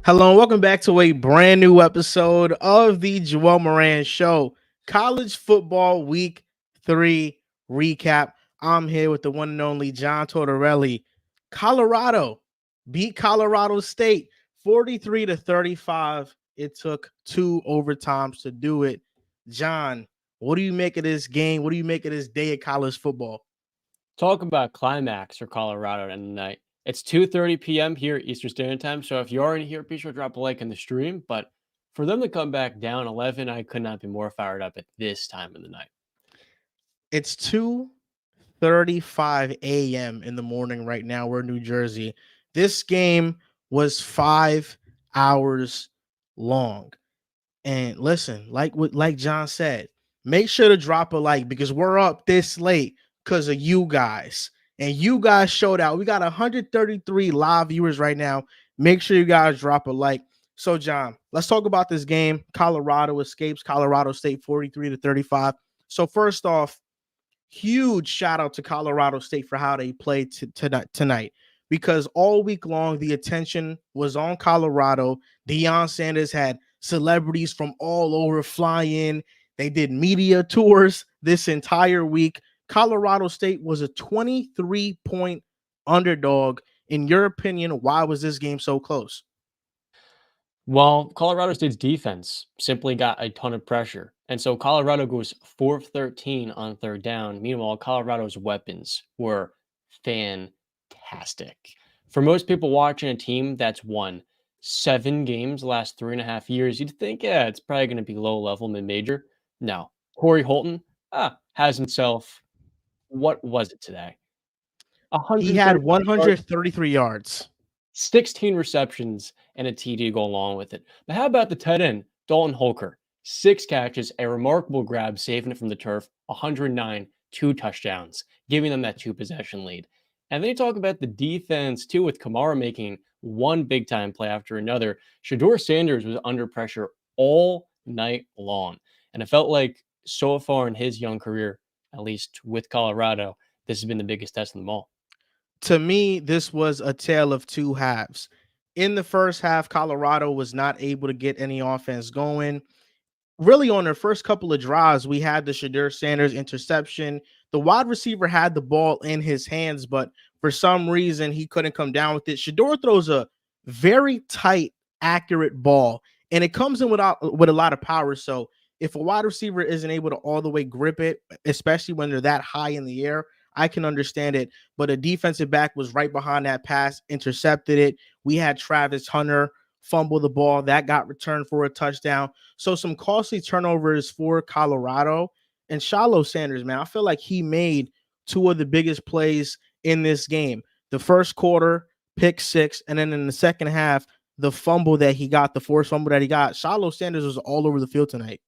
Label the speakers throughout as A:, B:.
A: Hello and welcome back to a brand new episode of the Moran Show, College Football Week 3 recap. I'm here with the one and only John Tortorelli. Colorado beat Colorado State 43-35. It took 2 overtimes to do it. John, what do you make of this game? What do you make of this day of college football?
B: Talk about climax for Colorado at the end of the night. It's 2:30 p.m. here Eastern Standard Time. So if you're already here, be sure to drop a like in the stream. But for them to come back down 11, I could not be more fired up at this time of the night.
A: It's 2:35 a.m. in the morning right now. We're in New Jersey. This game was 5 hours long. And listen, like John said, make sure to drop a like because we're up this late because of you guys. And you guys showed out. We got 133 live viewers right now. Make sure you guys drop a like. So, John, let's talk about this game. Colorado escapes Colorado State 43-35. So, first off, huge shout out to Colorado State for how they played tonight because all week long the attention was on Colorado. Deion Sanders had celebrities from all over fly in. They did media tours this entire week. Colorado State was a 23-point underdog. In your opinion, why was this game so close?
B: Well, Colorado State's defense simply got a ton of pressure. And so Colorado goes 4 of 13 on third down. Meanwhile, Colorado's weapons were fantastic. For most people watching a team that's won 7 games the last 3.5 years, you'd think, yeah, it's probably going to be low level, mid major. No. Corey Holton has himself, what was it today?
A: He had
B: 130
A: 133 yards.
B: 16 receptions and a TD to go along with it. But how about the tight end, Dalton Holker? 6 catches, a remarkable grab, saving it from the turf, 109, 2 touchdowns, giving them that 2-possession lead. And then you talk about the defense, too, with Kamara making one big-time play after another. Shilo Sanders was under pressure all night long. And it felt like so far in his young career, at least with Colorado, this has been the biggest test of them all.
A: To me, this was a tale of two halves. In the first half, Colorado was not able to get any offense going. Really, on their first couple of drives, we had the Shilo Sanders interception. The wide receiver had the ball in his hands, but for some reason, he couldn't come down with it. Shilo throws a very tight, accurate ball, and it comes in with a lot of power. So if a wide receiver isn't able to all the way grip it, especially when they're that high in the air, I can understand it. But a defensive back was right behind that pass, intercepted it. We had Travis Hunter fumble the ball. That got returned for a touchdown. So some costly turnovers for Colorado. And Shilo Sanders, man, I feel like he made 2 of the biggest plays in this game. The first quarter, pick 6, and then in the second half, the fumble that he got, the forced fumble that he got. Shilo Sanders was all over the field tonight.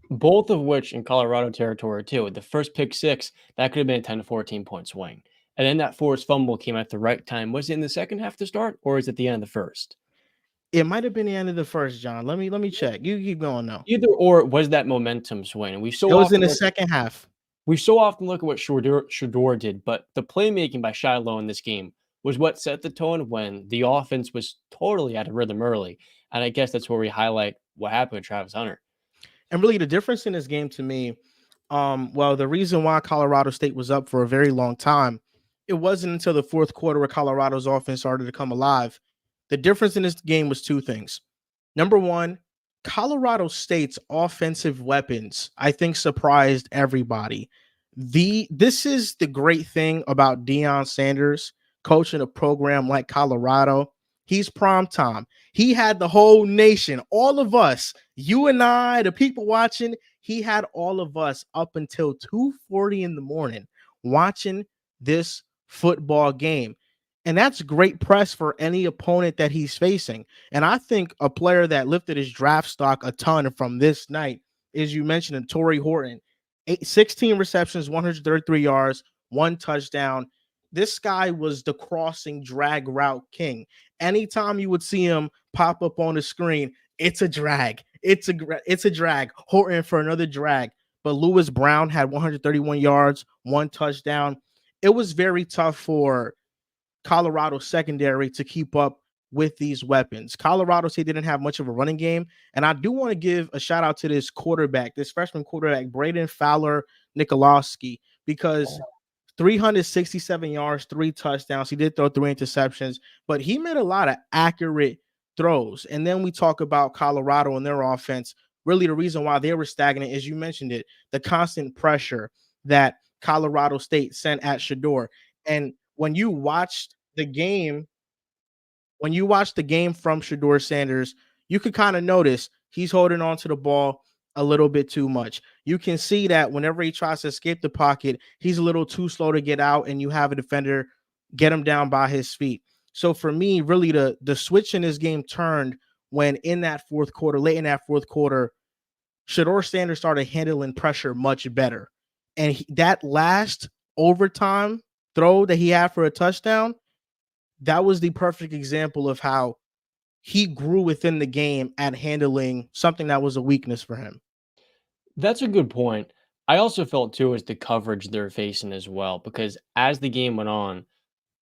B: Both of which in Colorado territory, too. The first pick 6, that could have been a 10 to 14-point swing. And then that forced fumble came at the right time. Was it in the second half to start, or is it the end of the first?
A: It might have been the end of the first, John. Let me check. You keep going now.
B: Either or was that momentum swing. And
A: it was in the second half.
B: We so often look at what Shedeur did, but the playmaking by Shilo in this game was what set the tone when the offense was totally out of rhythm early. And I guess that's where we highlight what happened with Travis Hunter.
A: And really, the difference in this game to me, the reason why Colorado State was up for a very long time, it wasn't until the fourth quarter where Colorado's offense started to come alive. The difference in this game was 2 things. Number one, Colorado State's offensive weapons, I think, surprised everybody. This is the great thing about Deion Sanders coaching a program like Colorado. He's prime time. He had the whole nation, all of us, you and I, the people watching, he had all of us up until 2:40 in the morning watching this football game. And that's great press for any opponent that he's facing. And I think a player that lifted his draft stock a ton from this night is, you mentioned, Torrey Horton. 16 receptions, 133 yards, 1 touchdown. This guy was the crossing drag route king. Anytime you would see him pop up on the screen, it's a drag. It's a drag. Horton for another drag. But Lewis Brown had 131 yards, 1 touchdown. It was very tough for Colorado secondary to keep up with these weapons. Colorado State didn't have much of a running game. And I do want to give a shout out to this quarterback, this freshman quarterback, Braden Fowler Nikolowski, because 367 yards, 3 touchdowns. He did throw 3 interceptions, but he made a lot of accurate throws. And then we talk about Colorado and their offense. Really, the reason why they were stagnant, as you mentioned it, the constant pressure that Colorado State sent at Shador. And when you watch the game from Shador Sanders, you could kind of notice he's holding on to the ball a little bit too much. You can see that whenever he tries to escape the pocket, he's a little too slow to get out, and you have a defender get him down by his feet. So for me, really the switch in this game turned when in that fourth quarter, late in that fourth quarter, Shador Sanders started handling pressure much better. And that last overtime throw that he had for a touchdown, that was the perfect example of how he grew within the game at handling something that was a weakness for him.
B: That's a good point. I also felt too as the coverage they're facing as well, because as the game went on,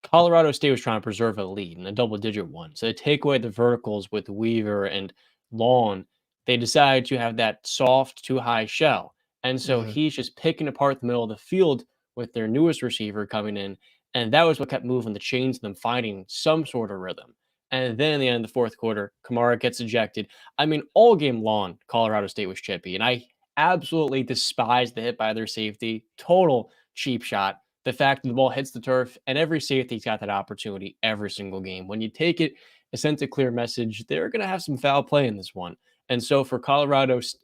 B: Colorado State was trying to preserve a lead and a double-digit one. So to take away the verticals with Weaver and Long, they decided to have that soft, too high shell. And so
A: Mhm.
B: he's just picking apart the middle of the field with their newest receiver coming in. And that was what kept moving the chains of them finding some sort of rhythm. And then in the end of the fourth quarter, Kamara gets ejected. I mean, all game long, Colorado State was chippy. And I absolutely despise the hit by their safety. Total cheap shot. The fact that the ball hits the turf and every safety's got that opportunity every single game. When you take it, it sends a clear message. They're going to have some foul play in this one. And so for Colorado's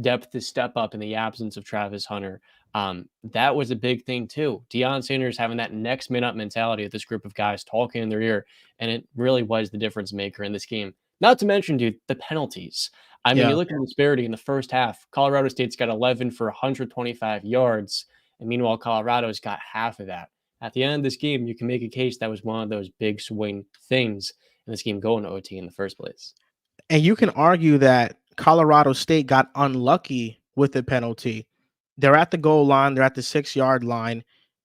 B: depth to step up in the absence of Travis Hunter, that was a big thing too. Deion Sanders having that next man up mentality of this group of guys talking in their ear, and it really was the difference maker in this game. Not to mention, dude, the penalties. I mean, you
A: Yeah.
B: look at the disparity in the first half. Colorado State's got 11 for 125 yards, and meanwhile, Colorado's got half of that. At the end of this game, you can make a case that was one of those big swing things in this game going to OT in the first place.
A: And you can argue that Colorado State got unlucky with the penalty. They're at the goal line, they're at the 6 yard line.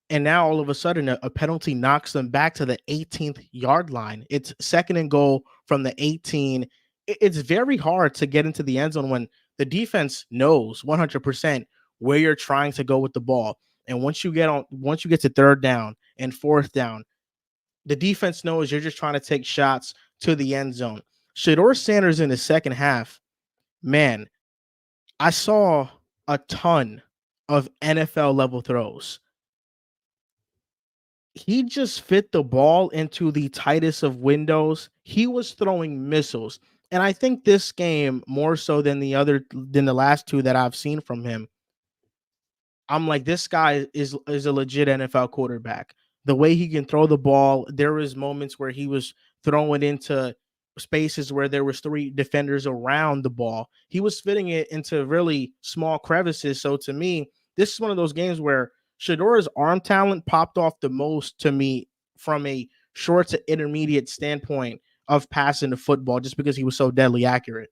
A: And now all of a sudden, a penalty knocks them back to the 18th yard line. It's second and goal from the 18. It's very hard to get into the end zone when the defense knows 100% where you're trying to go with the ball. And once you get to third down and fourth down, the defense knows you're just trying to take shots to the end zone. Shador Sanders in the second half, man, I saw a ton of NFL level throws. He just fit the ball into the tightest of windows. He was throwing missiles. And I think this game, more so than the last two that I've seen from him, I'm like, this guy is a legit NFL quarterback. The way he can throw the ball, there was moments where he was throwing into spaces where there was three defenders around the ball. He was fitting it into really small crevices. So to me, this is one of those games where Shador's arm talent popped off the most to me from a short to intermediate standpoint of passing the football, just because he was so deadly accurate.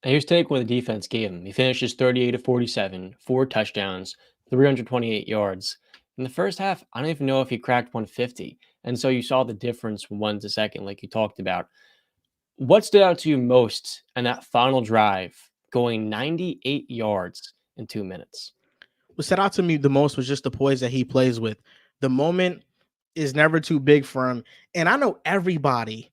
B: And here's take what the defense gave him. He finishes 38 to 47, 4 touchdowns, 328 yards. In the first half, I don't even know if he cracked 150. And so you saw the difference from one to second, like you talked about. What stood out to you most in that final drive, going 98 yards in 2 minutes?
A: What stood out to me the most was just the poise that he plays with. The moment is never too big for him. And I know everybody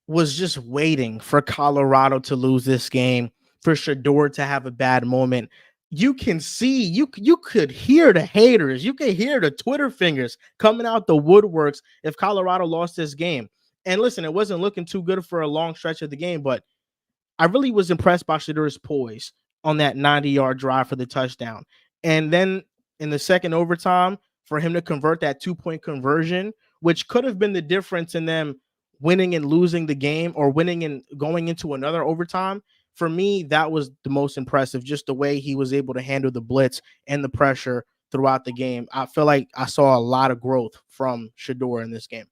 A: was just waiting for Colorado to lose this game, for Shador to have a bad moment. You can see, you could hear the haters, you could hear the Twitter fingers coming out the woodworks if Colorado lost this game. And listen, it wasn't looking too good for a long stretch of the game, but I really was impressed by Shadur's poise on that 90-yard drive for the touchdown. And then in the second overtime, for him to convert that 2 point conversion, which could have been the difference in them winning and losing the game, or winning and going into another overtime. For me, that was the most impressive, just the way he was able to handle the blitz and the pressure throughout the game. I feel like I saw a lot of growth from Shador in this game.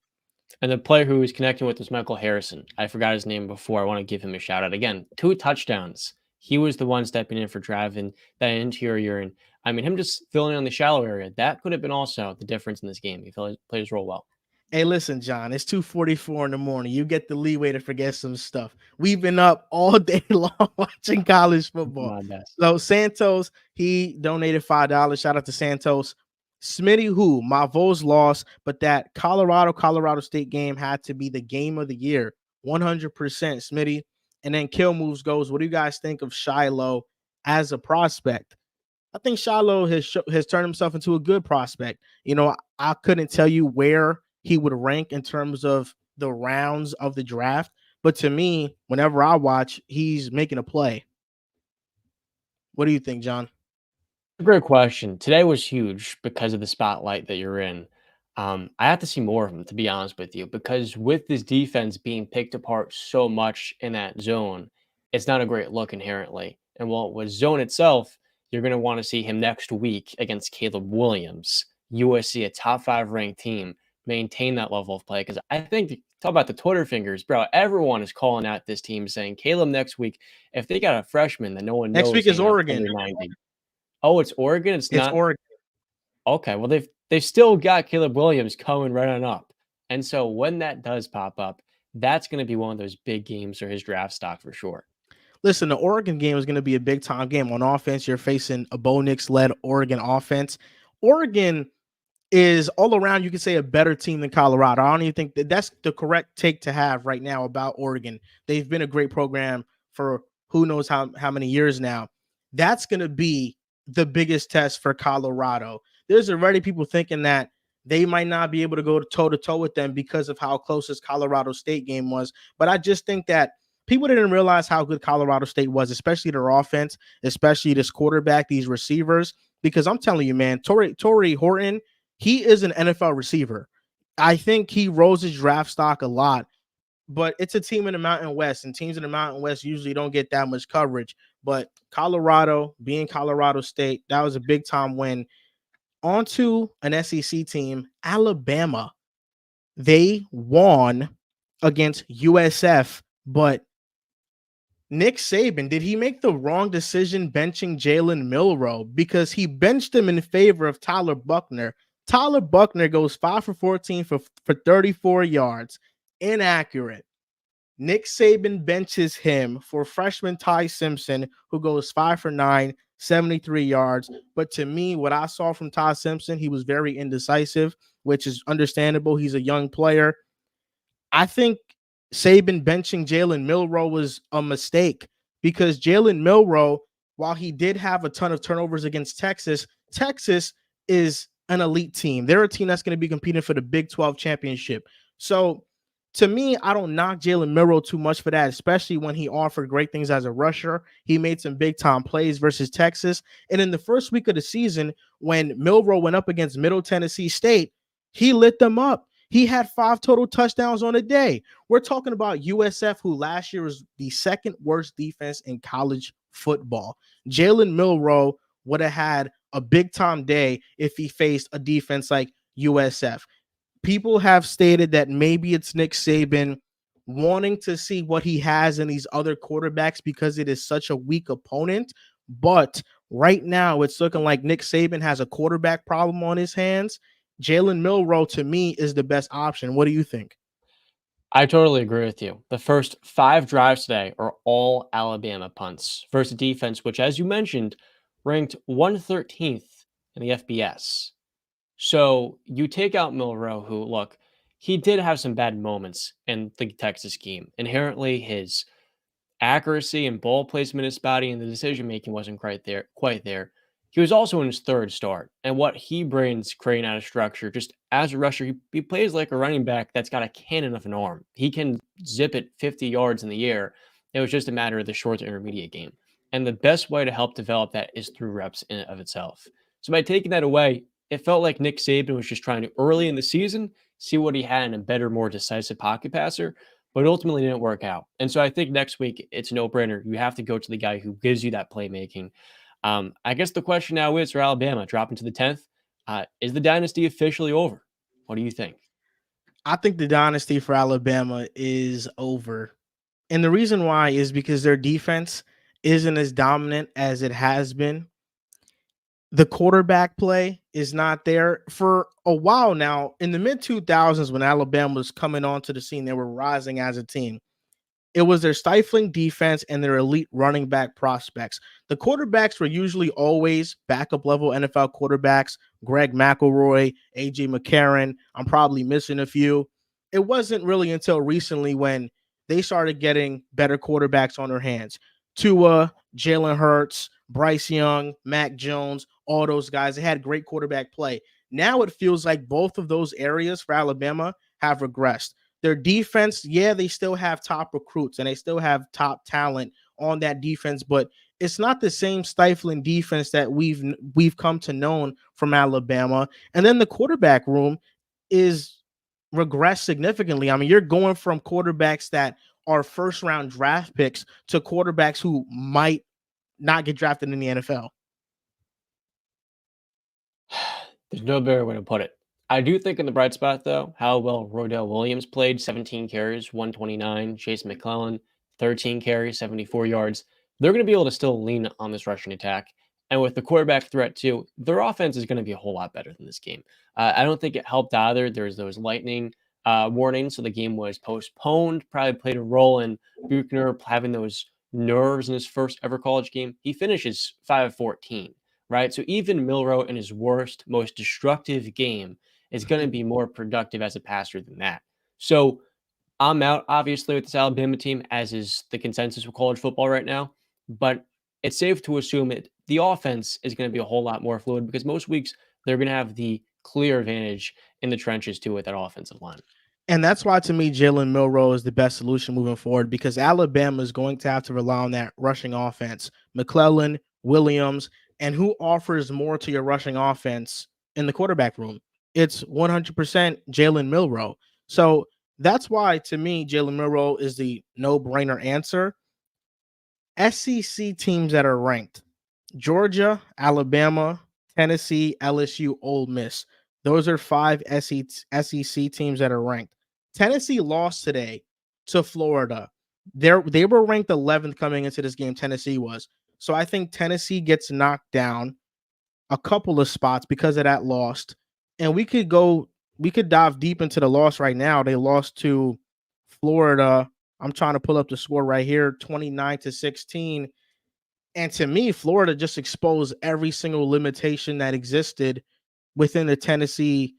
B: And the player who was connecting with was Michael Harrison. I forgot his name before. I want to give him a shout out again. 2 touchdowns. He was the one stepping in for driving that interior. And I mean, him just filling in on the shallow area, that could have been also the difference in this game. He played his role well.
A: Hey, listen, John, it's 2:44 in the morning. You get the leeway to forget some stuff. We've been up all day long watching college football.
B: My best.
A: So Santos, he donated $5. Shout out to Santos. Smitty, who my Vols lost, but that Colorado State game had to be the game of the year. 100% Smitty. And then Kill Moves goes, what do you guys think of Shiloh as a prospect? I think Shiloh has turned himself into a good prospect. You know, I couldn't tell you where he would rank in terms of the rounds of the draft, but to me, whenever I watch, he's making a play. What do you think, John?
B: Great question. Today was huge because of the spotlight that you're in. I have to see more of him, to be honest with you, because with this defense being picked apart so much in that zone, it's not a great look inherently. And while it was zone itself, you're going to want to see him next week against Caleb Williams, USC, a top 5 ranked team, maintain that level of play. Because I think, talk about the Twitter fingers, bro, everyone is calling out this team saying Caleb next week, if they got a freshman that no one
A: Next
B: knows
A: week is
B: hanging up
A: Oregon.
B: under 90. Oh, it's Oregon? It's
A: It's
B: not?
A: Oregon.
B: Okay, well, they've still got Caleb Williams coming right on up. And so when that does pop up, that's going to be one of those big games for his draft stock for sure.
A: Listen, the Oregon game is going to be a big time game. On offense, you're facing a Bo Nix led Oregon offense. Oregon is all around, you could say, a better team than Colorado. I don't even think that's the correct take to have right now about Oregon. They've been a great program for who knows how many years now. That's going to be the biggest test for Colorado. There's already people thinking that they might not be able to go toe to toe with them because of how close this Colorado State game was. But I just think that people didn't realize how good Colorado State was, especially their offense, especially this quarterback, these receivers. Because I'm telling you, man, Torrey Horton, he is an NFL receiver. I think he rose his draft stock a lot, but it's a team in the Mountain West, and teams in the Mountain West usually don't get that much coverage. But Colorado, being Colorado State, that was a big time win. On to an SEC team, Alabama. They won against USF, but Nick Saban, did he make the wrong decision benching Jalen Milroe? Because he benched him in favor of Tyler Buckner. Tyler Buckner goes 5 for 14 for 34 yards. Inaccurate. Nick Saban benches him for freshman Ty Simpson, who goes 5 for 9, 73 yards. But to me, what I saw from Ty Simpson, he was very indecisive, which is understandable. He's a young player. I think Saban benching Jalen Milroe was a mistake because Jalen Milroe, while he did have a ton of turnovers against Texas, Texas is an elite team. They're a team that's going to be competing for the Big 12 championship. So to me, I don't knock Jalen Milroe too much for that, especially when he offered great things as a rusher. He made some big time plays versus Texas. And in the first week of the season, when Milroe went up against Middle Tennessee State, he lit them up. He had 5 total touchdowns on a day. We're talking about USF, who last year was the second worst defense in college football. Jalen Milroe would have had a big time day if he faced a defense like USF. People have stated that maybe it's Nick Saban wanting to see what he has in these other quarterbacks because it is such a weak opponent. But right now, it's looking like Nick Saban has a quarterback problem on his hands. Jalen Milroe, to me, is the best option. What do you think?
B: I totally agree with you. The first 5 drives today are all Alabama punts versus a defense, which, as you mentioned, ranked 113th in the FBS. So you take out Milroe, who, look, he did have some bad moments in the Texas game. Inherently, his accuracy and ball placement is spotty, and the decision making wasn't quite there. He was also in his 3rd start, and what he brings creating out of structure, just as a rusher, he plays like a running back that's got a cannon of an arm. He can zip it 50 yards in the air. It was just a matter of the short to intermediate game. And the best way to help develop that is through reps in and of itself. So by taking that away, it felt like Nick Saban was just trying to, early in the season, see what he had in a better, more decisive pocket passer, but ultimately didn't work out. And so I think next week it's a no-brainer. You have to go to the guy who gives you that playmaking. I guess the question now is for Alabama, dropping to the 10th, is the dynasty officially over? What do you think?
A: I think the dynasty for Alabama is over. And the reason why is because their defense isn't as dominant as it has been. The quarterback play is not there for a while now. In the mid 2000s, when Alabama was coming onto the scene, they were rising as a team. It was their stifling defense and their elite running back prospects. The quarterbacks were usually always backup level NFL quarterbacks. Greg McElroy, AJ McCarron. I'm probably missing a few. It wasn't really until recently when they started getting better quarterbacks on their hands. Tua, Jalen Hurts, Bryce Young, Mac Jones, all those guys. They had great quarterback play. Now it feels like both of those areas for Alabama have regressed. Their defense, yeah, they still have top recruits and they still have top talent on that defense, but it's not the same stifling defense that we've come to known from Alabama. And then the quarterback room is regressed significantly. I mean, you're going from quarterbacks that are first round draft picks to quarterbacks who might not get drafted in the NFL.
B: There's no better way to put it. I do think in the bright spot, though, how well Rodell Williams played 17 carries, 129. Chase McClellan, 13 carries, 74 yards. They're going to be able to still lean on this rushing attack. And with the quarterback threat, too, their offense is going to be a whole lot better than this game. I don't think it helped either. There's those lightning warnings, so the game was postponed. Probably played a role in Buchner having those nerves in his first ever college game. He finishes 5-14, right? So even Milroe in his worst, most destructive game is going to be more productive as a passer than that. So I'm out, obviously, with this Alabama team, as is the consensus with college football right now. But it's safe to assume that the offense is going to be a whole lot more fluid because most weeks they're going to have the clear advantage in the trenches, too, with that offensive line.
A: And that's why, to me, Jalen Milroe is the best solution moving forward because Alabama is going to have to rely on that rushing offense. McClellan, Williams, and who offers more to your rushing offense in the quarterback room? It's 100% Jalen Milroe. So that's why, to me, Jalen Milroe is the no-brainer answer. SEC teams that are ranked: Georgia, Alabama, Tennessee, LSU, Ole Miss. Those are 5 SEC teams that are ranked. Tennessee lost today to Florida. They were ranked 11th coming into this game. Tennessee was. So I think Tennessee gets knocked down a couple of spots because of that loss. And we could dive deep into the loss right now. They lost to Florida. I'm trying to pull up the score right here, 29-16. And to me, Florida just exposed every single limitation that existed within Tennessee's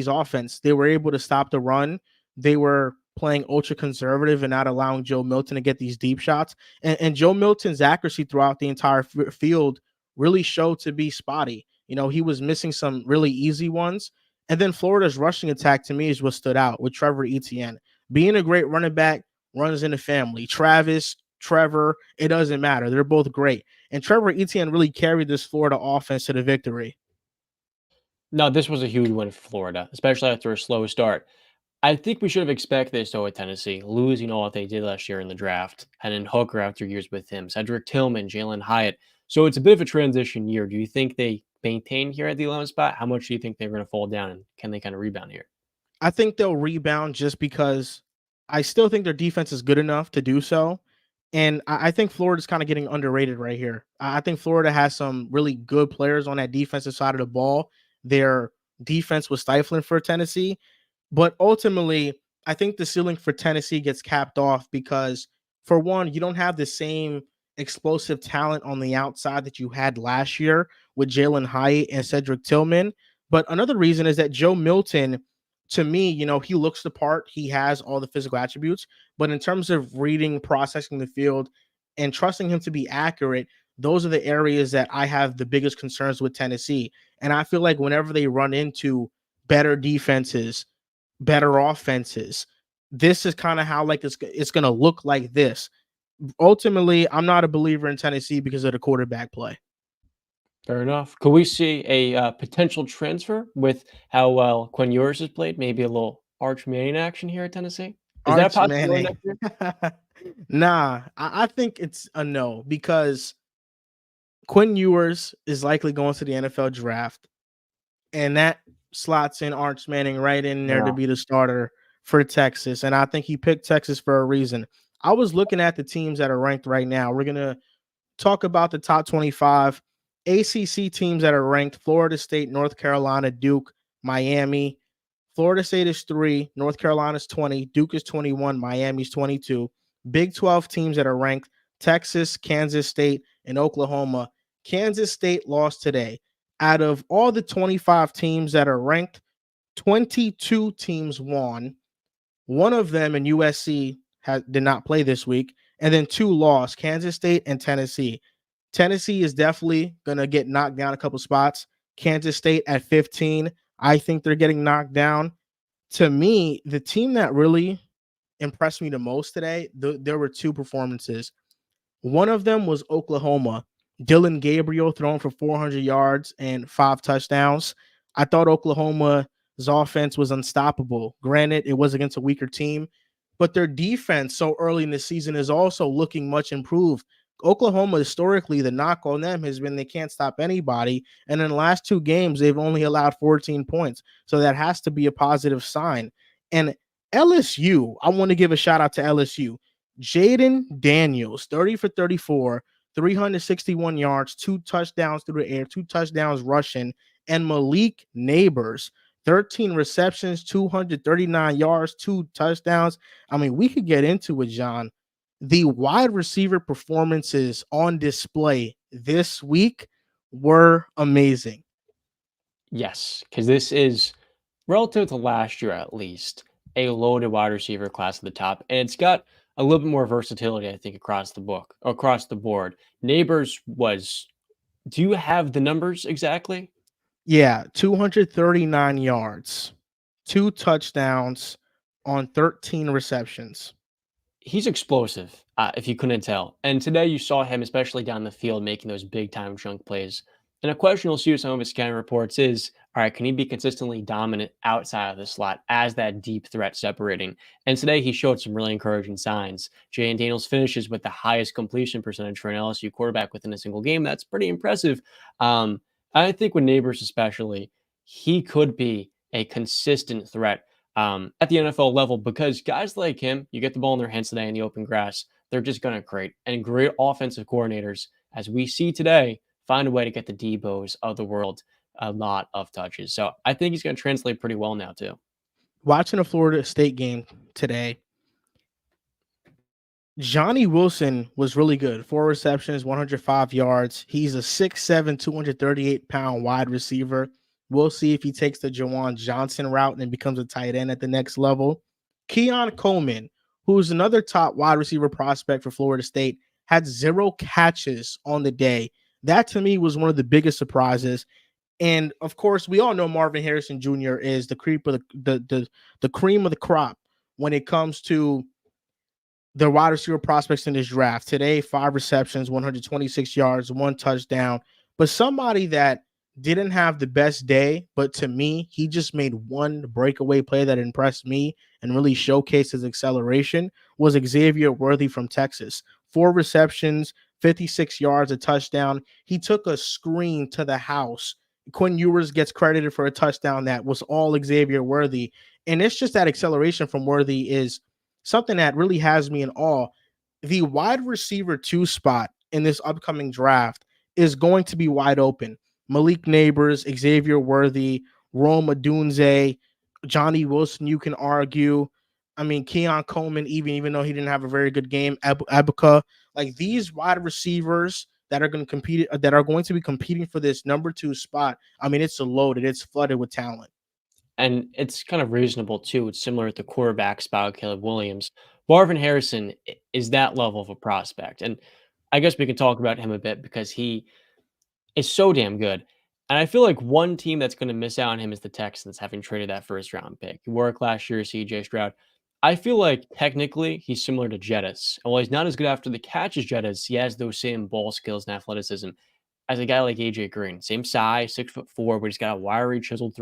A: offense. They were able to stop the run. They were playing ultra conservative and not allowing Joe Milton to get these deep shots. And Joe Milton's accuracy throughout the entire field really showed to be spotty. You know, he was missing some really easy ones. And then Florida's rushing attack to me is what stood out with Trevor Etienne. Being a great running back runs in the family. Trevor, it doesn't matter. They're both great. And Trevor Etienne really carried this Florida offense to the victory.
B: No, this was a huge win for Florida, especially after a slow start. I think we should have expected this, though, with Tennessee, losing all that they did last year in the draft. And then Hooker after years with him, Cedric Tillman, Jalen Hyatt. So it's a bit of a transition year. Do you think they maintain here at the 11th spot? How much do you think they're going to fall down? And can they kind of rebound here?
A: I think they'll rebound just because I still think their defense is good enough to do so. And I think Florida's kind of getting underrated right here. I think Florida has some really good players on that defensive side of the ball. Their defense was stifling for Tennessee. But ultimately, I think the ceiling for Tennessee gets capped off because, for one, you don't have the same explosive talent on the outside that you had last year with Jalen Hyatt and Cedric Tillman. But another reason is that Joe Milton, to me, you know, he looks the part. He has all the physical attributes. But in terms of reading, processing the field, and trusting him to be accurate, those are the areas that I have the biggest concerns with Tennessee. And I feel like whenever they run into better defenses, better offenses, this is kind of how like it's going to look like this. Ultimately, I'm not a believer in Tennessee because of the quarterback play.
B: Fair enough. Could we see a potential transfer with how well Quinn Ewers has played? Maybe a little Arch Manning action here at Tennessee? Is that
A: Arch
B: possible
A: Manning.
B: next year?
A: Nah, I think it's a no because Quinn Ewers is likely going to the NFL draft, and that slots in Arch Manning right in there to
B: Yeah.
A: be the starter for Texas. And I think he picked Texas for a reason. I was looking at the teams that are ranked right now. We're going to talk about the top 25. ACC teams that are ranked: Florida State, North Carolina, Duke, Miami. Florida State is 3, North Carolina's 20, Duke is 21, Miami's 22. Big 12 teams that are ranked: Texas, Kansas State, and Oklahoma. Kansas State lost today. Out of all the 25 teams that are ranked, 22 teams won. One of them in USC did not play this week, and then 2 lost: Kansas State and Tennessee. Tennessee is definitely going to get knocked down a couple spots. Kansas State at 15, I think they're getting knocked down. To me, the team that really impressed me the most today, there were 2 performances. One of them was Oklahoma. Dylan Gabriel throwing for 400 yards and 5 touchdowns. I thought Oklahoma's offense was unstoppable. Granted, it was against a weaker team, but their defense so early in the season is also looking much improved. Oklahoma, historically, the knock on them has been they can't stop anybody. And in the last 2 games, they've only allowed 14 points. So that has to be a positive sign. And LSU, I want to give a shout out to LSU. Jaden Daniels, 30 for 34, 361 yards, 2 touchdowns through the air, 2 touchdowns rushing. And Malik Neighbors, 13 receptions, 239 yards, 2 touchdowns. I mean, we could get into it, John. The wide receiver performances on display this week were amazing.
B: Yes, because this is relative to last year at least a loaded wide receiver class at the top, and it's got a little bit more versatility, I think, across the board. Neighbors was. Do you have the numbers exactly?
A: Yeah, 239 yards, 2 touchdowns on 13 receptions.
B: He's explosive, if you couldn't tell. And today you saw him, especially down the field, making those big time chunk plays. And a question you'll see with some of his scouting reports is, all right, can he be consistently dominant outside of the slot as that deep threat separating? And today he showed some really encouraging signs. Jay Daniels finishes with the highest completion percentage for an LSU quarterback within a single game. That's pretty impressive. I think with Neighbors especially, he could be a consistent threat at the NFL level, because guys like him, you get the ball in their hands today in the open grass, they're just going to create. And great offensive coordinators, as we see today, find a way to get the Debos of the world a lot of touches. So I think he's going to translate pretty well now too.
A: Watching a Florida State game today, Johnny Wilson was really good. 4 receptions, 105 yards. He's a 6'7", 238-pound wide receiver. We'll see if he takes the Jawan Johnson route and becomes a tight end at the next level. Keon Coleman, who's another top wide receiver prospect for Florida State, had 0 catches on the day. That, to me, was one of the biggest surprises. And, of course, we all know Marvin Harrison Jr. is the cream of the cream of the crop when it comes to the wide receiver prospects in this draft. Today, 5 receptions, 126 yards, 1 touchdown. But somebody that didn't have the best day, but to me, he just made one breakaway play that impressed me and really showcased his acceleration, was Xavier Worthy from Texas. 4 receptions, 56 yards, a touchdown. He took a screen to the house. Quinn Ewers gets credited for a touchdown that was all Xavier Worthy. And it's just that acceleration from Worthy is something that really has me in awe. The wide receiver 2 spot in this upcoming draft is going to be wide open. Malik Neighbors, Xavier Worthy, Rome Odunze, Johnny Wilson, you can argue. I mean, Keon Coleman, even though he didn't have a very good game, Abuka, like these wide receivers that are going to be competing for this number 2 spot. I mean, it's loaded, it's flooded with talent.
B: And it's kind of reasonable too. It's similar to the quarterback spot, Caleb Williams. Marvin Harrison is that level of a prospect. And I guess we can talk about him a bit because he is so damn good. And I feel like one team that's going to miss out on him is the Texans, having traded that first round pick. He worked last year, CJ Stroud. I feel like technically he's similar to Jettis. And while he's not as good after the catch as Jettis, he has those same ball skills and athleticism as a guy like AJ Green. Same size, 6'4", but he's got a wiry, chiseled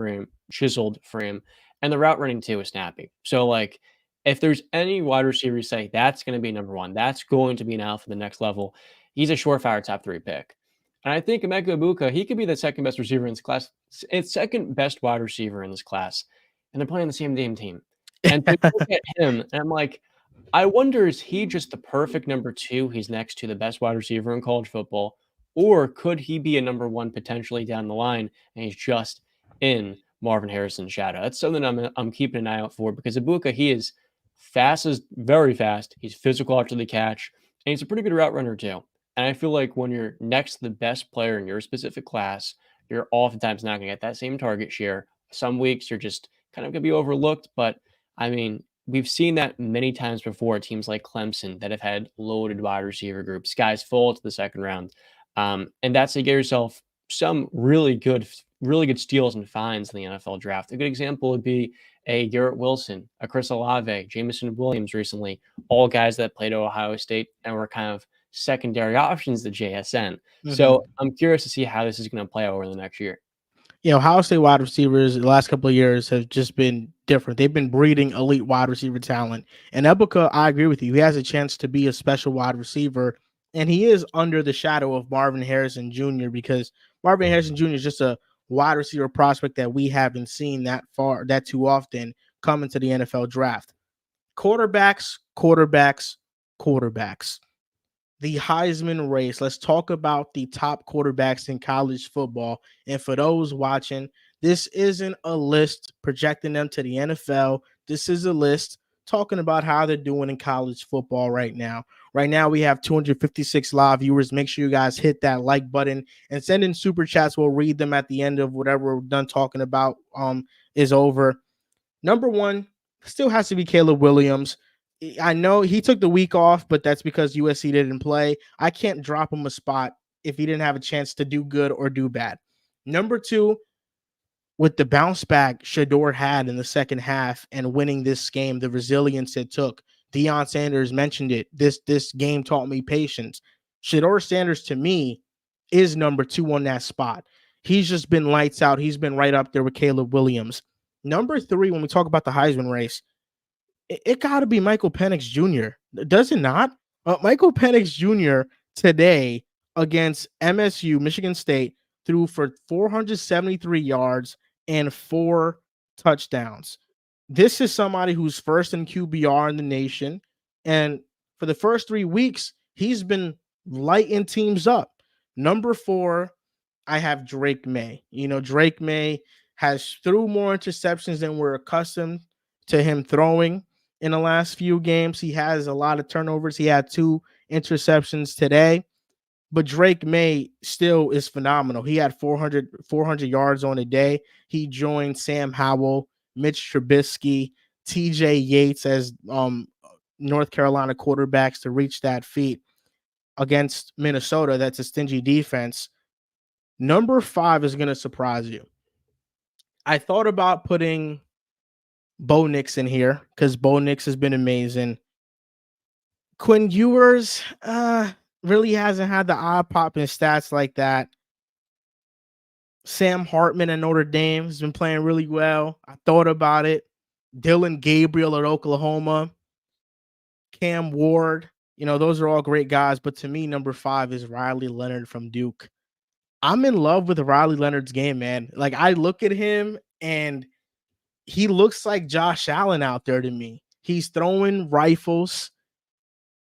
B: frame, and the route running too is snappy. So like, if there's any wide receiver you say that's going to be number 1, that's going to be an alpha for the next level, he's a surefire top 3 pick. And I think Emeka Ibuka, he could be the second best receiver in this class. It's second best wide receiver in this class. And they're playing the same damn team. And to look at him, and I'm like, I wonder, is he just the perfect number 2? He's next to the best wide receiver in college football. Or could he be a number one potentially down the line and he's just in Marvin Harrison's shadow? That's something I'm keeping an eye out for because Ibuka, he is fast, as very fast. He's physical after the catch, and he's a pretty good route runner too. And I feel like when you're next to the best player in your specific class, you're oftentimes not going to get that same target share. Some weeks you're just kind of going to be overlooked, but I mean, we've seen that many times before. Teams like Clemson that have had loaded wide receiver groups, guys fall to the second round, and that's to get yourself some really good steals and finds in the NFL draft. A good example would be a Garrett Wilson, a Chris Olave, Jameson Williams recently, all guys that played at Ohio State and were kind of secondary options to JSN.
A: Mhm.
B: So I'm curious to see how this is going to play out over the next year.
A: Ohio State wide receivers the last couple of years have just been different. They've been breeding elite wide receiver talent. And Ebuka, I agree with you. He has a chance to be a special wide receiver, and he is under the shadow of Marvin Harrison Jr. because Marvin Harrison Jr. is just a wide receiver prospect that we haven't seen that too often come into the NFL draft. Quarterbacks, quarterbacks, quarterbacks. The Heisman race. Let's talk about the top quarterbacks in college football. And for those watching, this isn't a list projecting them to the NFL. This is a list talking about how they're doing in college football right now. Right now, we have 256 live viewers. Make sure you guys hit that like button and send in super chats. We'll read them at the end of whatever we're done talking about is over. Number one still has to be Caleb Williams. I know he took the week off, but that's because USC didn't play. I can't drop him a spot if he didn't have a chance to do good or do bad. Number two, with the bounce back Shador had in the second half and winning this game, the resilience it took. Deion Sanders mentioned it. This game taught me patience. Shador Sanders, to me, is number two on that spot. He's just been lights out. He's been right up there with Caleb Williams. Number three, when we talk about the Heisman race, it got to be Michael Penix Jr. Does it not? Michael Penix Jr. today against MSU, Michigan State, threw for 473 yards and 4 touchdowns. This is somebody who's first in QBR in the nation. And for the first 3 weeks, he's been lighting teams up. Number 4, I have Drake May. Drake May has threw more interceptions than we're accustomed to him throwing in the last few games. He has a lot of turnovers. He had 2 interceptions today, but Drake May still is phenomenal. He had 400 yards on a day. He joined Sam Howell, Mitch Trubisky, TJ Yates as North Carolina quarterbacks to reach that feat against Minnesota. That's a stingy defense. Number 5 is going to surprise you. I thought about putting Bo Nix in here because Bo Nix has been amazing. Quinn Ewers really hasn't had the eye-popping stats like that. Sam Hartman at Notre Dame has been playing really well. I thought about it. Dylan Gabriel at Oklahoma. Cam Ward. Those are all great guys. But to me, number 5 is Riley Leonard from Duke. I'm in love with Riley Leonard's game, man. Like, I look at him and he looks like Josh Allen out there to me. He's throwing rifles.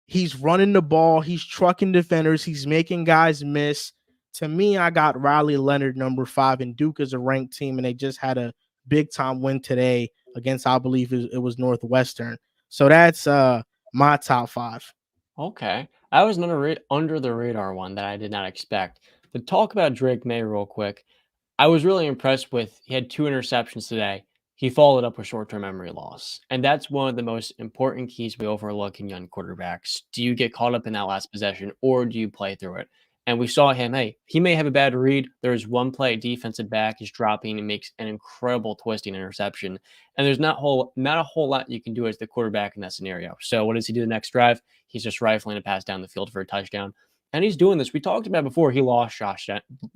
A: He's running the ball. He's trucking defenders. He's making guys miss. To me, I got Riley Leonard number 5, and Duke is a ranked team, and they just had a big-time win today against, I believe it was Northwestern. So that's my top 5.
B: Okay. I was under the radar one that I did not expect. To talk about Drake May real quick, I was really impressed with he had 2 interceptions today. He followed up with short-term memory loss. And that's one of the most important keys we overlook in young quarterbacks. Do you get caught up in that last possession or do you play through it? And we saw him, hey, he may have a bad read. There's one play, defensive back is dropping and makes an incredible twisting interception. And there's not a whole lot you can do as the quarterback in that scenario. So what does he do the next drive? He's just rifling a pass down the field for a touchdown. And he's doing this. We talked about before he lost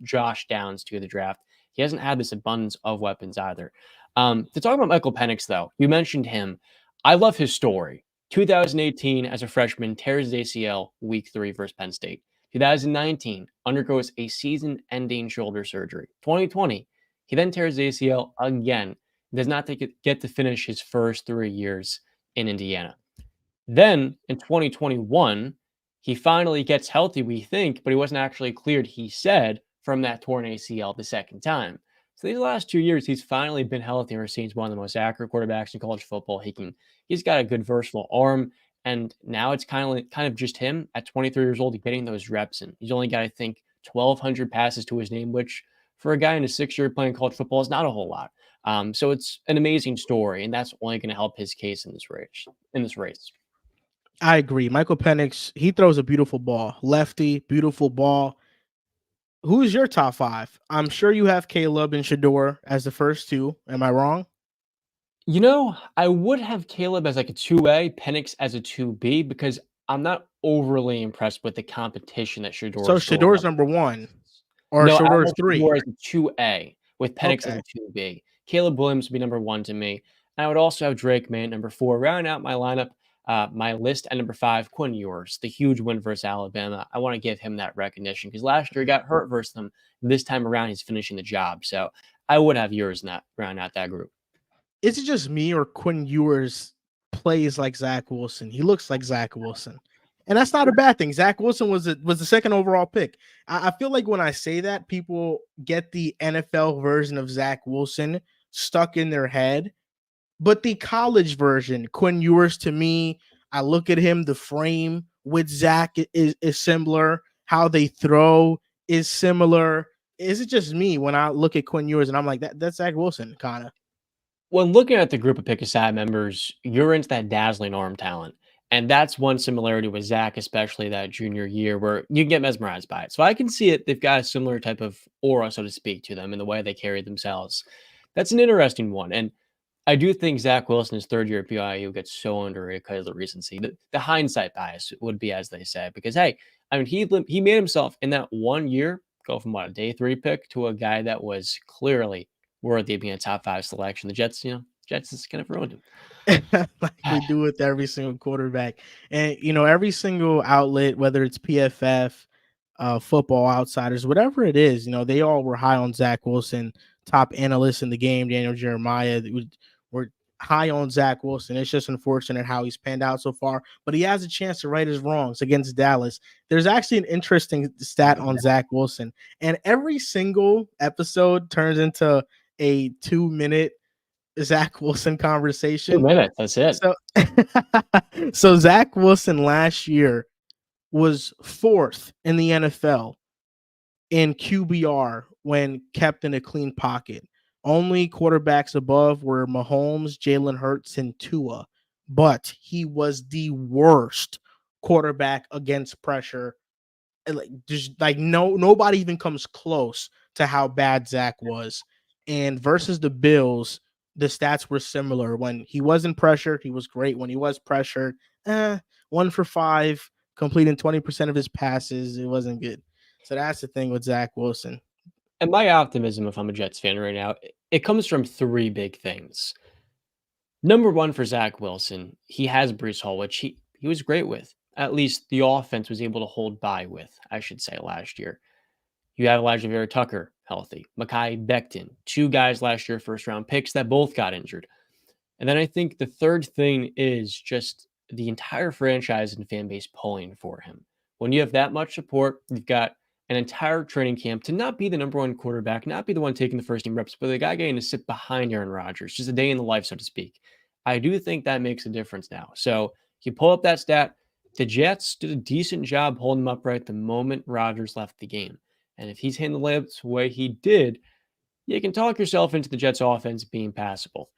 B: Josh Downs to the draft. He hasn't had this abundance of weapons either. To talk about Michael Penix, though, you mentioned him. I love his story. 2018, as a freshman, tears his ACL week 3 versus Penn State. 2019, undergoes a season-ending shoulder surgery. 2020, he then tears the ACL again. Does not get to finish his first 3 years in Indiana. Then, in 2021, He finally gets healthy, we think, but he wasn't actually cleared, he said, from that torn ACL the second time. So these last 2 years, he's finally been healthy. We're seeing he's one of the most accurate quarterbacks in college football. He's got a good versatile arm, and now it's kind of just him at 23 years old getting those reps in. He's only got, I think, 1,200 passes to his name, which for a guy in his 6th year playing college football is not a whole lot. So it's an amazing story, and that's only going to help his case in this race.
A: I agree. Michael Penix, he throws a beautiful ball. Lefty, beautiful ball. Who's your top 5? I'm sure you have Caleb and Shador as the first 2. Am I wrong?
B: I would have Caleb as like a 2A, Penix as a 2B, because I'm not overly impressed with the competition that Shador
A: So
B: is going
A: Shador's
B: up
A: number 1
B: against.
A: or
B: No, I
A: Shador's
B: have
A: 3?
B: Shador as a 2A with Penix as
A: Okay.
B: a 2B. Caleb Williams would be number 1 to me. And I would also have Drake May at number 4. Rounding out my lineup, my list at number 5, Quinn Ewers, the huge win versus Alabama. I want to give him that recognition because last year he got hurt versus them. This time around, he's finishing the job. So I would have Ewers in that round out that group.
A: Is it just me or Quinn Ewers plays like Zach Wilson? He looks like Zach Wilson. And that's not a bad thing. Zach Wilson was the second overall pick. I feel like when I say that, people get the NFL version of Zach Wilson stuck in their head. But the college version, Quinn Ewers, to me, I look at him, the frame with Zach is similar. How they throw is similar. Is it just me when I look at Quinn Ewers and I'm like, that's Zach Wilson, kind of?
B: When looking at the group of Pick a Side members, you're into that dazzling arm talent. And that's one similarity with Zach, especially that junior year, where you can get mesmerized by it. So I can see it. They've got a similar type of aura, so to speak, to them in the way they carry themselves. That's an interesting one. And I do think Zach Wilson, his 3rd year at BYU, gets so underrated because of the recency. The hindsight bias would be, as they say, because, hey, I mean, he made himself in that 1 year go from what, a day 3 pick to a guy that was clearly worthy of being a top 5 selection. The Jets just kind of ruined him.
A: Like we do with every single quarterback. And every single outlet, whether it's PFF, Football Outsiders, whatever it is, they all were high on Zach Wilson. Top analysts in the game, Daniel Jeremiah, were high on Zach Wilson. It's just unfortunate how he's panned out so far, but he has a chance to right his wrongs against Dallas. There's actually an interesting stat on Zach Wilson, and every single episode turns into a 2-minute Zach Wilson
B: 2
A: conversation.
B: minutes, that's it.
A: So, so Zach Wilson last year was 4th in the NFL in QBR when kept in a clean pocket. Only quarterbacks above were Mahomes, Jalen Hurts, and Tua. But he was the worst quarterback against pressure. Nobody even comes close to how bad Zach was. And versus the Bills, the stats were similar. When he wasn't pressured, he was great. When he was pressured, 1 for 5, completing 20% of his passes. It wasn't good. So that's the thing with Zach Wilson.
B: And my optimism, if I'm a Jets fan right now, it comes from 3 big things. Number 1 for Zach Wilson, he has Breece Hall, which he was great with. At least the offense was able to hold by with, I should say, last year. You have Elijah Vera Tucker healthy, Mekhi Becton, 2 guys last year, 1st-round picks that both got injured. And then I think the third thing is just the entire franchise and fan base pulling for him. When you have that much support, you've got an entire training camp to not be the number 1 quarterback, not be the one taking the first team reps, but the guy getting to sit behind Aaron Rodgers, just a day in the life, so to speak. I do think that makes a difference now. So you pull up that stat. The Jets did a decent job holding him upright the moment Rodgers left the game. And if he's hitting the layups the way he did, you can talk yourself into the Jets offense being passable.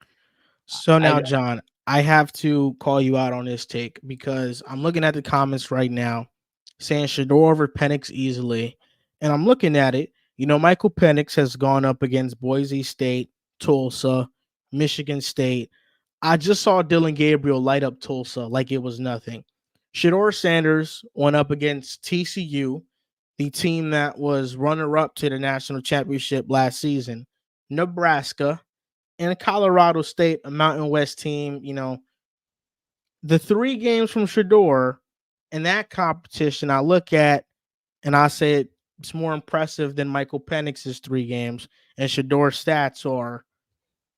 A: So now, John, I have to call you out on this take because I'm looking at the comments right now saying Shador over Penix easily. And I'm looking at it. Michael Penix has gone up against Boise State, Tulsa, Michigan State. I just saw Dylan Gabriel light up Tulsa like it was nothing. Shilo Sanders went up against TCU, the team that was runner-up to the national championship last season, Nebraska, and Colorado State, a Mountain West team. The 3 games from Shador in that competition, I look at and I say it's more impressive than Michael Penix's 3 games, and Shador's stats are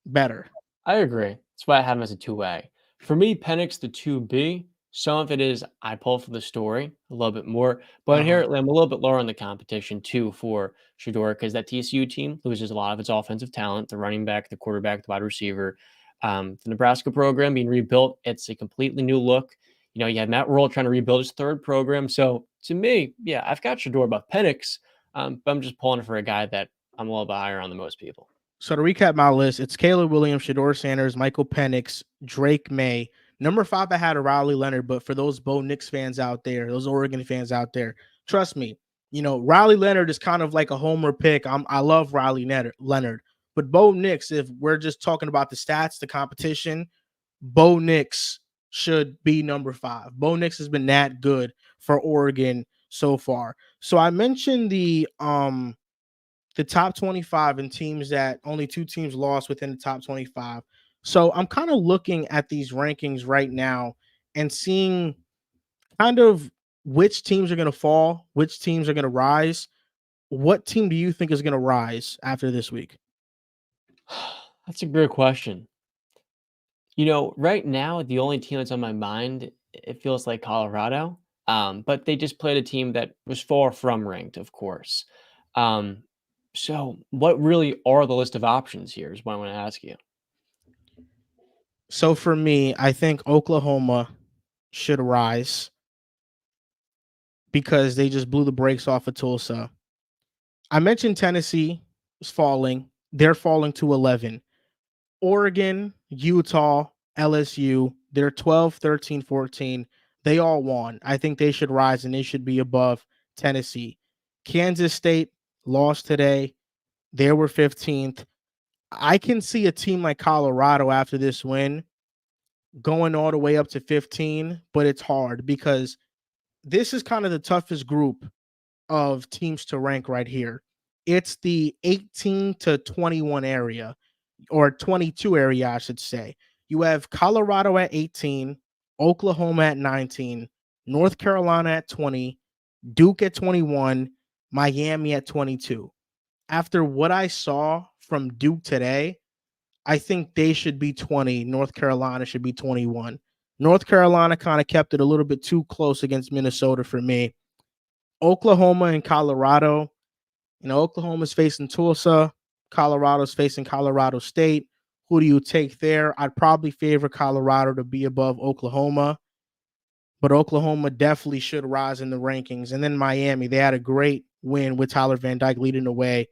A: better.
B: I agree. That's why I have him as a 2A. For me, Penix the 2B, Some of it is I pull for the story a little bit more, but
A: Uh-huh.
B: inherently I'm a little bit lower on the competition too for Shador because that TCU team loses a lot of its offensive talent, the running back, the quarterback, the wide receiver. The Nebraska program being rebuilt, it's a completely new look. You have Matt Rule trying to rebuild his third program. So to me, yeah, I've got Shador above Penix, but I'm just pulling for a guy that I'm a little bit higher on than most people.
A: So to recap my list, it's Caleb Williams, Shador Sanders, Michael Penix, Drake May. Number 5, I had a Riley Leonard, but for those Bo Nix fans out there, those Oregon fans out there, trust me, Riley Leonard is kind of like a homer pick. I love Riley Leonard, but Bo Nix, if we're just talking about the stats, the competition, Bo Nix should be number 5. Bo Nix has been that good for Oregon so far. So I mentioned the top 25 and teams that only 2 teams lost within the top 25. So I'm kind of looking at these rankings right now and seeing kind of which teams are going to fall, which teams are going to rise. What team do you think is going to rise after this week?
B: That's a great question. Right now, the only team that's on my mind, it feels like Colorado. But they just played a team that was far from ranked, of course. Um, so what really are the list of options here is what I want to ask you.
A: So for me, I think Oklahoma should rise because they just blew the brakes off of Tulsa. I mentioned Tennessee is falling. They're falling to 11. Oregon, Utah, LSU, they're 12, 13, 14. They all won. I think they should rise and they should be above Tennessee. Kansas State lost today. They were 15th. I can see a team like Colorado after this win going all the way up to 15, but it's hard because this is kind of the toughest group of teams to rank right here. It's the 18 to 21 area or 22 area, I should say. You have Colorado at 18, Oklahoma at 19, North Carolina at 20, Duke at 21, Miami at 22. After what I saw from Duke today, I think they should be 20. North Carolina should be 21. North Carolina kind of kept it a little bit too close against Minnesota for me. Oklahoma and Colorado, Oklahoma's facing Tulsa. Colorado's facing Colorado State. Who do you take there? I'd probably favor Colorado to be above Oklahoma, but Oklahoma definitely should rise in the rankings. And then Miami, they had a great win with Tyler Van Dyke leading the way.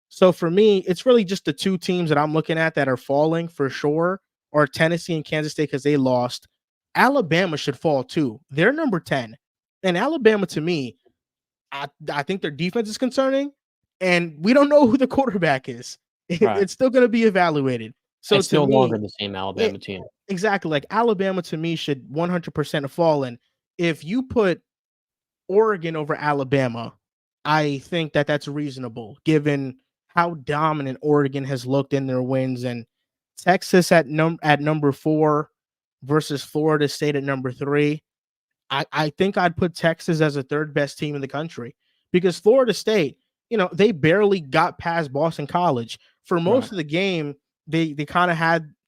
A: So for me, it's really just the 2 teams that I'm looking at that are falling for sure, or Tennessee and Kansas State because they lost. Alabama should fall too. They're number 10. And Alabama, to me, I think their defense is concerning, and we don't know who the quarterback is.
B: Right.
A: It's still going to be evaluated. So
B: It's
A: to
B: no longer
A: me,
B: the same
A: it,
B: Alabama team.
A: exactly, like Alabama to me should 100% have fallen. If you put Oregon over Alabama, I think that that's reasonable given how dominant Oregon has looked in their wins, and Texas at number 4 versus Florida State at number 3. I think I'd put Texas as a third best team in the country because Florida State, they barely got past Boston College. For
B: Right.
A: most of the game, they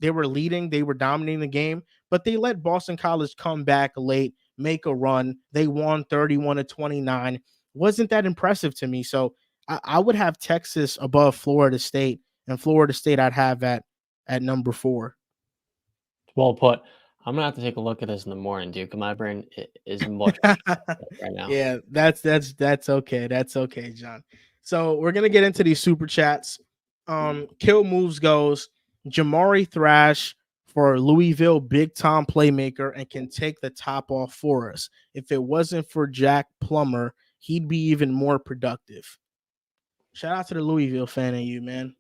A: were leading, they were dominating the game, but they let Boston College come back late, make a run. They won 31 to 29. Wasn't that impressive to me? So I would have Texas above Florida State, and Florida State I'd have at number 4.
B: Well put. I'm gonna have to take a look at this in the morning, dude. 'Cause my brain is much right now.
A: Yeah, that's okay. That's okay, John. So we're gonna get into these super chats. Kill Moves goes Jamari Thrash for Louisville, big time playmaker, and can take the top off for us. If it wasn't for Jack Plummer, he'd be even more productive. Shout out to the Louisville fan in you, man.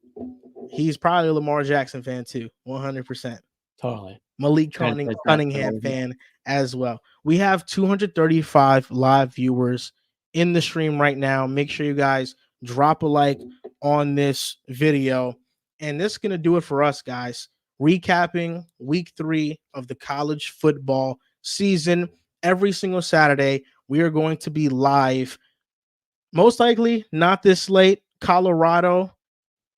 A: He's probably a Lamar Jackson fan too, 100%.
B: Totally.
A: Malik
B: Translates that to
A: Cunningham
B: Louisville.
A: fan as well. We have 235 live viewers in the stream right now. Make sure you guys drop a like on this video. And this is going to do it for us, guys. Recapping week 3 of the college football season. Every single Saturday, we are going to be live. Most likely not this late. Colorado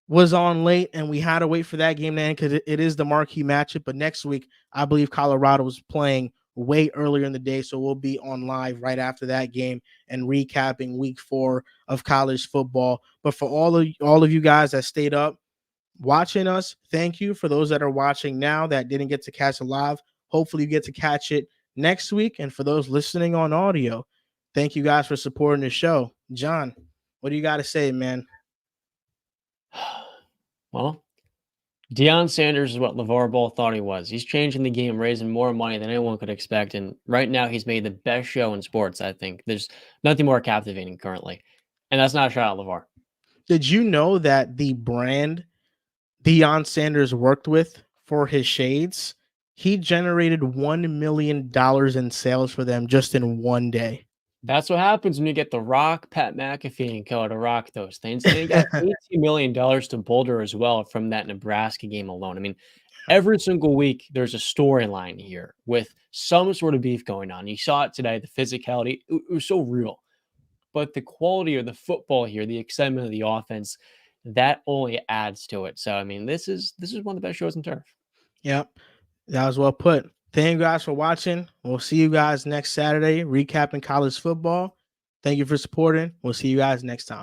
A: was on late, and we had to wait for that game to end because it is the marquee matchup. But next week, I believe Colorado is playing way earlier in the day. So we'll be on live right after that game and recapping week 4 of college football. But for all of you guys that stayed up watching us, thank you. For those that are watching now that didn't get to catch it live, hopefully you get to catch it next week. And for those listening on audio, thank you guys for supporting the show. John, what do you got to say, man?
B: Well, Deion Sanders is what LeVar Ball thought he was. He's changing the game, raising more money than anyone could expect. And right now, he's made the best show in sports, I think. There's nothing more captivating currently. And that's not a shot at LeVar.
A: Did you know that the brand Deion Sanders worked with for his shades, he generated $1 million in sales for them just in one day?
B: That's what happens when you get The Rock, Pat McAfee, and Killer to rock those things. And he got $18 million to Boulder as well from that Nebraska game alone. I mean, every single week there's a storyline here with some sort of beef going on. You saw it today, the physicality, it was so real. But the quality of the football here, the excitement of the offense, that only adds to it. So, I mean, this is one of the best shows in turf.
A: Yep, that was well put. Thank you guys for watching. We'll see you guys next Saturday, recapping college football. Thank you for supporting. We'll see you guys next time.